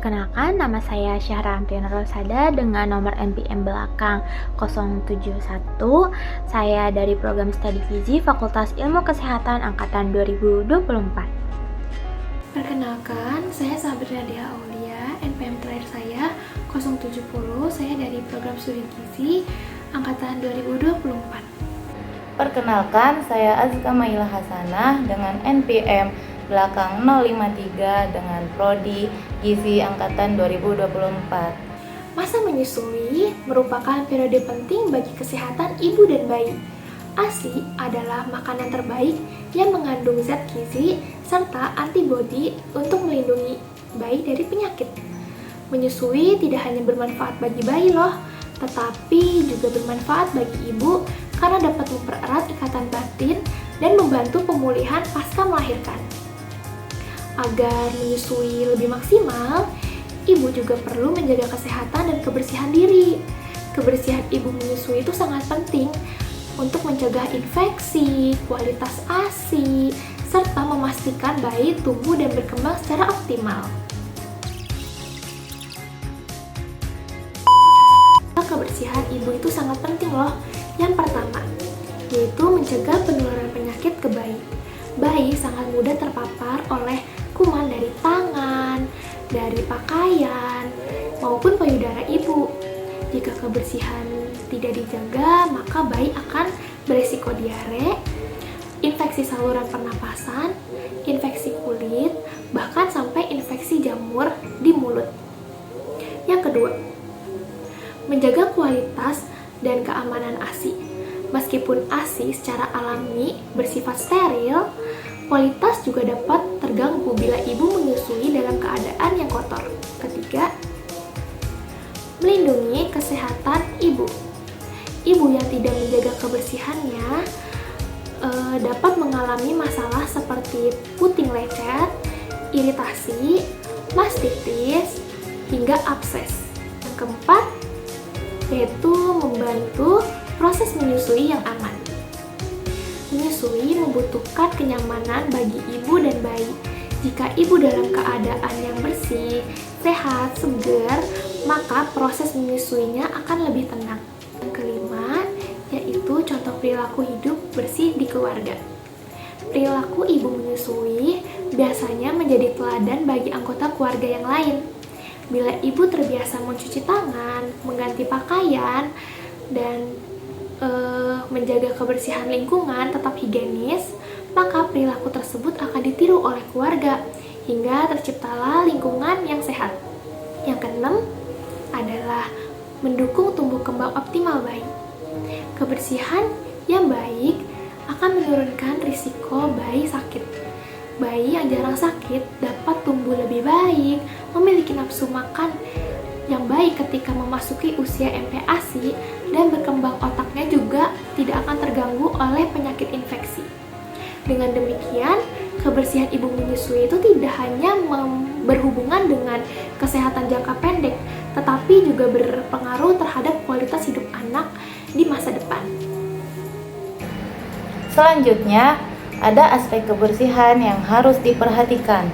Perkenalkan, nama saya Syahranti Nurrosada dengan nomor NPM belakang 071. Saya dari program Studi Gizi Fakultas Ilmu Kesehatan Angkatan 2024. Perkenalkan, saya Sabrina Deha Aulia, NPM terakhir saya 070, saya dari program Studi Gizi Angkatan 2024. Perkenalkan, saya Azka Maila Hasanah dengan NPM belakang 053 dengan Prodi Gizi Angkatan 2024. Masa menyusui merupakan periode penting bagi kesehatan ibu dan bayi. ASI adalah makanan terbaik yang mengandung zat gizi serta antibodi untuk melindungi bayi dari penyakit. Menyusui tidak hanya bermanfaat bagi bayi loh, tetapi juga bermanfaat bagi ibu karena dapat mempererat ikatan batin dan membantu pemulihan pasca melahirkan. Agar menyusui lebih maksimal, ibu juga perlu menjaga kesehatan dan kebersihan diri. Kebersihan ibu menyusui itu sangat penting untuk mencegah infeksi, kualitas ASI, serta memastikan bayi tumbuh dan berkembang secara optimal. Kebersihan ibu itu sangat penting loh. Yang pertama, yaitu mencegah penularan penyakit ke bayi. Bayi sangat mudah terpapar oleh kuman dari tangan, dari pakaian, maupun payudara ibu. Jika kebersihan tidak dijaga, maka bayi akan beresiko diare, infeksi saluran pernapasan, infeksi kulit, bahkan sampai infeksi jamur di mulut. Yang kedua, menjaga kualitas dan keamanan ASI. Meskipun ASI secara alami bersifat steril, kualitas juga dapat terganggu bila ibu menyusui dalam keadaan yang kotor. Ketiga, melindungi kesehatan ibu. Ibu yang tidak menjaga kebersihannya dapat mengalami masalah seperti puting lecet, iritasi, mastitis, hingga abses. Yang keempat, yaitu membantu proses menyusui yang aman. Menyusui membutuhkan kenyamanan bagi ibu dan bayi. Jika ibu dalam keadaan yang bersih, sehat, segar, maka proses menyusuinya akan lebih tenang. Yang kelima, yaitu contoh perilaku hidup bersih di keluarga. Perilaku ibu menyusui biasanya menjadi teladan bagi anggota keluarga yang lain. Bila ibu terbiasa mencuci tangan, mengganti pakaian, dan menjaga kebersihan lingkungan tetap higienis, maka perilaku tersebut akan ditiru oleh keluarga hingga terciptalah lingkungan yang sehat. Yang keenam adalah mendukung tumbuh kembang optimal bayi. Kebersihan yang baik akan menurunkan risiko bayi sakit. Bayi yang jarang sakit dapat tumbuh lebih baik, memiliki nafsu makan yang baik ketika memasuki usia MPASI, dan berkembang otaknya juga tidak akan terganggu oleh penyakit infeksi. Dengan demikian, kebersihan ibu menyusui itu tidak hanya berhubungan dengan kesehatan jangka pendek, tetapi juga berpengaruh terhadap kualitas hidup anak di masa depan. Selanjutnya, ada aspek kebersihan yang harus diperhatikan.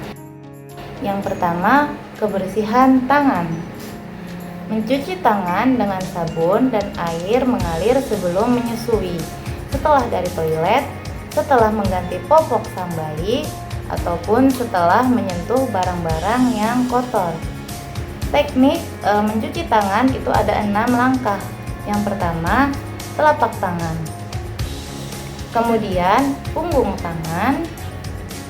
Yang pertama, kebersihan tangan. Mencuci tangan dengan sabun dan air mengalir sebelum menyusui, setelah dari toilet, setelah mengganti popok sang bayi, ataupun setelah menyentuh barang-barang yang kotor. Teknik mencuci tangan itu ada 6 langkah. Yang pertama, telapak tangan. Kemudian punggung tangan,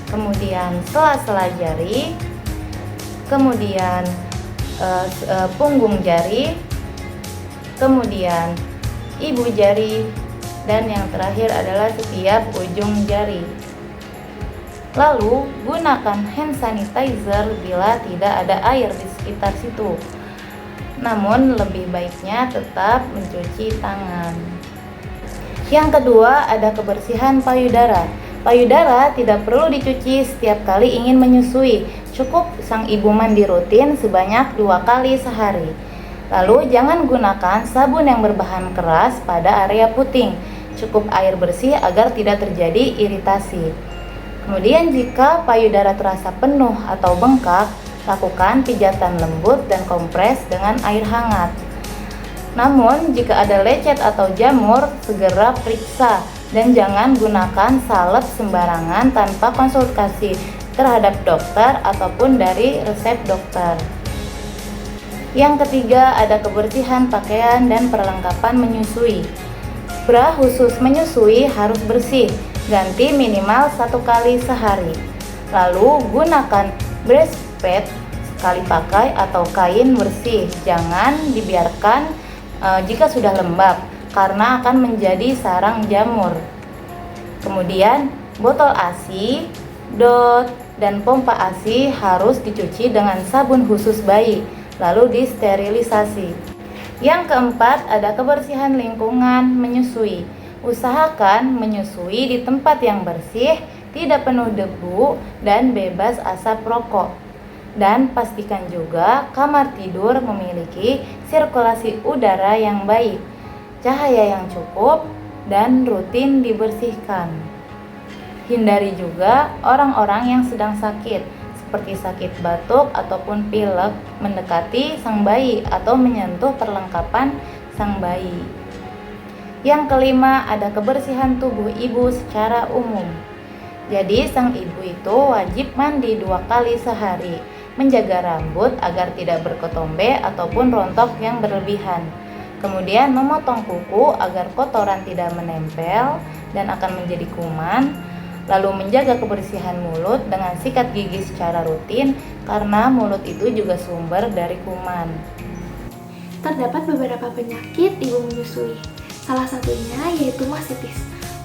kemudian sela-sela jari, kemudian punggung jari, kemudian ibu jari, dan yang terakhir adalah setiap ujung jari. Lalu gunakan hand sanitizer bila tidak ada air di sekitar situ. Namun lebih baiknya tetap mencuci tangan. Yang kedua ada kebersihan payudara. Payudara tidak perlu dicuci setiap kali ingin menyusui. Cukup sang ibu mandi rutin sebanyak 2 kali sehari. Lalu jangan gunakan sabun yang berbahan keras pada area puting. Cukup air bersih agar tidak terjadi iritasi. Kemudian jika payudara terasa penuh atau bengkak, Lakukan pijatan lembut dan kompres dengan air hangat. Namun, jika ada lecet atau jamur, segera periksa dan jangan gunakan salep sembarangan tanpa konsultasi terhadap dokter ataupun dari resep dokter. Yang ketiga, ada kebersihan pakaian dan perlengkapan menyusui. Bra khusus menyusui harus bersih, ganti minimal 1 kali sehari. Lalu gunakan breastpad sekali pakai atau kain bersih, jangan dibiarkan jika sudah lembab karena akan menjadi sarang jamur. Kemudian botol ASI, dot, dan pompa ASI harus dicuci dengan sabun khusus bayi lalu disterilisasi. Yang keempat, ada kebersihan lingkungan menyusui. Usahakan menyusui di tempat yang bersih, tidak penuh debu dan bebas asap rokok. Dan pastikan juga kamar tidur memiliki sirkulasi udara yang baik, cahaya yang cukup, dan rutin dibersihkan. Hindari juga orang-orang yang sedang sakit, seperti sakit batuk ataupun pilek, mendekati sang bayi atau menyentuh perlengkapan sang bayi. Yang kelima, ada kebersihan tubuh ibu secara umum. Jadi sang ibu itu wajib mandi 2 kali sehari, menjaga rambut agar tidak berketombe ataupun rontok yang berlebihan. Kemudian memotong kuku agar kotoran tidak menempel dan akan menjadi kuman. Lalu menjaga kebersihan mulut dengan sikat gigi secara rutin karena mulut itu juga sumber dari kuman. Terdapat beberapa penyakit ibu menyusui. Salah satunya yaitu mastitis.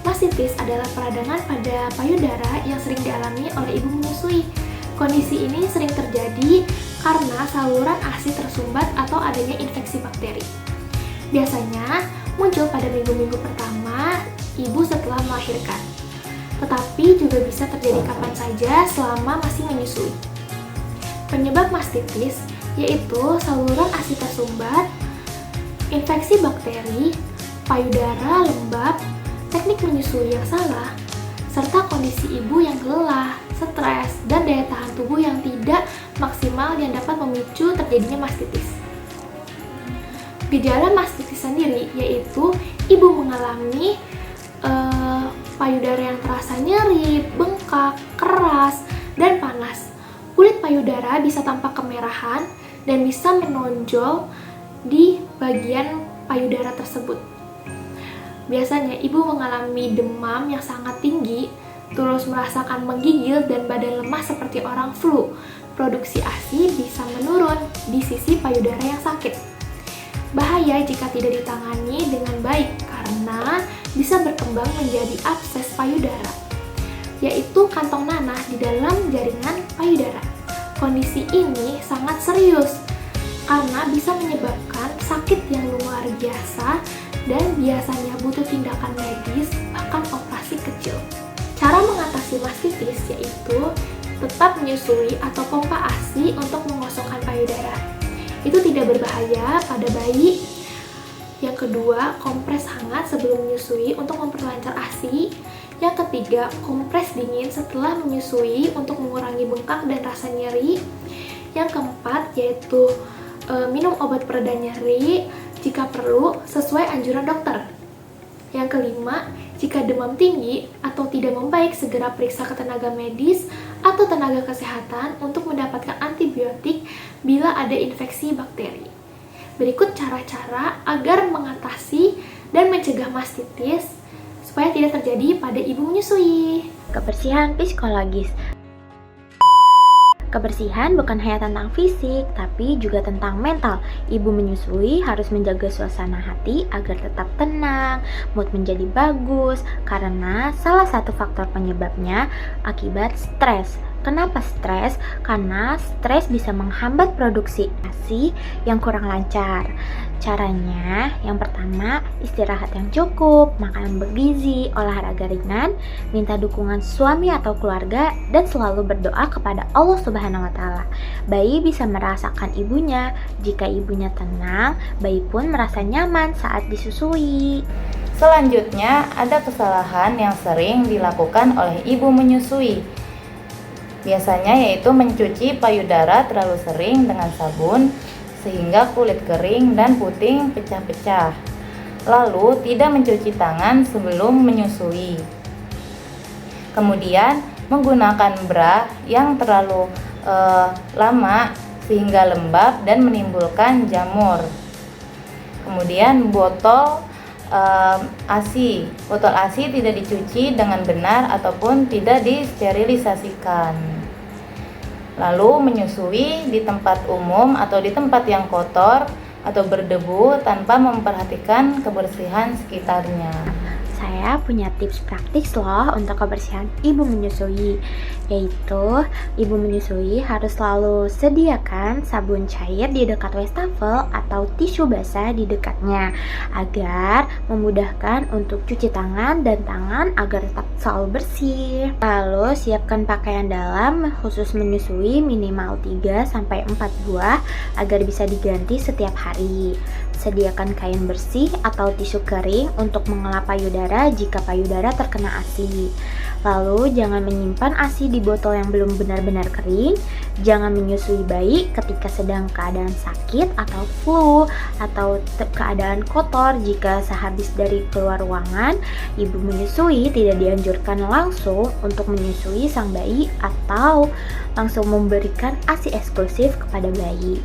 Mastitis adalah peradangan pada payudara yang sering dialami oleh ibu menyusui. Kondisi ini sering terjadi karena saluran ASI tersumbat atau adanya infeksi bakteri. Biasanya muncul pada minggu-minggu pertama ibu setelah melahirkan, tetapi juga bisa terjadi kapan saja selama masih menyusui. Penyebab mastitis yaitu saluran ASI tersumbat, infeksi bakteri, payudara lembab, teknik menyusui yang salah, serta kondisi ibu yang lelah, stres, dan daya tahan tubuh yang tidak maksimal yang dapat memicu terjadinya mastitis. Gejala mastitis sendiri yaitu ibu mengalami payudara yang terasa nyeri, bengkak, keras, dan panas. Kulit payudara bisa tampak kemerahan dan bisa menonjol di bagian payudara tersebut. Biasanya ibu mengalami demam yang sangat tinggi, terus merasakan menggigil dan badan lemah seperti orang flu. Produksi ASI bisa menurun di sisi payudara yang sakit. Bahaya jika tidak ditangani dengan baik karena bisa berkembang menjadi abses payudara, yaitu kantong nanah di dalam jaringan payudara. Kondisi ini sangat serius karena bisa menyebabkan sakit yang luar biasa dan biasanya butuh tindakan medis bahkan operasi kecil. Cara mengatasi mastitis yaitu tetap menyusui atau pompa ASI untuk mengosongkan payudara. Itu tidak berbahaya pada bayi. Yang kedua, kompres hangat sebelum menyusui untuk memperlancar ASI. Yang ketiga, kompres dingin setelah menyusui untuk mengurangi bengkak dan rasa nyeri. Yang keempat, yaitu minum obat pereda nyeri jika perlu sesuai anjuran dokter. Yang kelima, jika demam tinggi atau tidak membaik, segera periksa ke tenaga medis atau tenaga kesehatan untuk mendapatkan antibiotik bila ada infeksi bakteri. Berikut cara-cara agar mengatasi dan mencegah mastitis supaya tidak terjadi pada ibu menyusui. Kebersihan psikologis. Kebersihan bukan hanya tentang fisik, tapi juga tentang mental. Ibu menyusui harus menjaga suasana hati agar tetap tenang, mood menjadi bagus, karena salah satu faktor penyebabnya akibat stres. Kenapa stres? Karena stres bisa menghambat produksi ASI yang kurang lancar. Caranya, yang pertama, istirahat yang cukup, makanan bergizi, olahraga ringan, minta dukungan suami atau keluarga, dan selalu berdoa kepada Allah Subhanahu wa Ta'ala. Bayi bisa merasakan ibunya. Jika ibunya tenang, bayi pun merasa nyaman saat disusui. Selanjutnya, ada kesalahan yang sering dilakukan oleh ibu menyusui. Biasanya yaitu mencuci payudara terlalu sering dengan sabun sehingga kulit kering dan puting pecah-pecah. Lalu tidak mencuci tangan sebelum menyusui. Kemudian menggunakan bra yang terlalu lama sehingga lembab dan menimbulkan jamur. Kemudian botol ASI. Botol ASI tidak dicuci dengan benar ataupun tidak disterilisasikan. Lalu menyusui di tempat umum atau di tempat yang kotor atau berdebu tanpa memperhatikan kebersihan sekitarnya. Saya punya tips praktis loh untuk kebersihan ibu menyusui, yaitu ibu menyusui harus selalu sediakan sabun cair di dekat wastafel atau tisu basah di dekatnya agar memudahkan untuk cuci tangan dan tangan agar tetap selalu bersih. Lalu siapkan pakaian dalam khusus menyusui minimal 3-4 buah agar bisa diganti setiap hari. Sediakan kain bersih atau tisu kering untuk mengelap payudara jika payudara terkena ASI. Lalu jangan menyimpan ASI di botol yang belum benar-benar kering. Jangan menyusui bayi ketika sedang keadaan sakit atau flu atau keadaan kotor. Jika sehabis dari keluar ruangan, ibu menyusui tidak dianjurkan langsung untuk menyusui sang bayi atau langsung memberikan ASI eksklusif kepada bayi.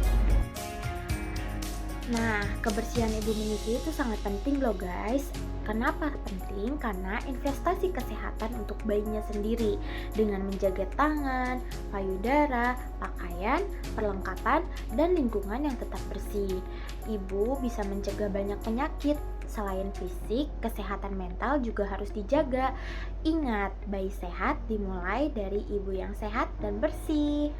Nah, kebersihan ibu menyusui itu sangat penting loh guys. Kenapa penting? Karena investasi kesehatan untuk bayinya sendiri dengan menjaga tangan, payudara, pakaian, perlengkapan, dan lingkungan yang tetap bersih. Ibu bisa mencegah banyak penyakit. Selain fisik, kesehatan mental juga harus dijaga. Ingat, bayi sehat dimulai dari ibu yang sehat dan bersih.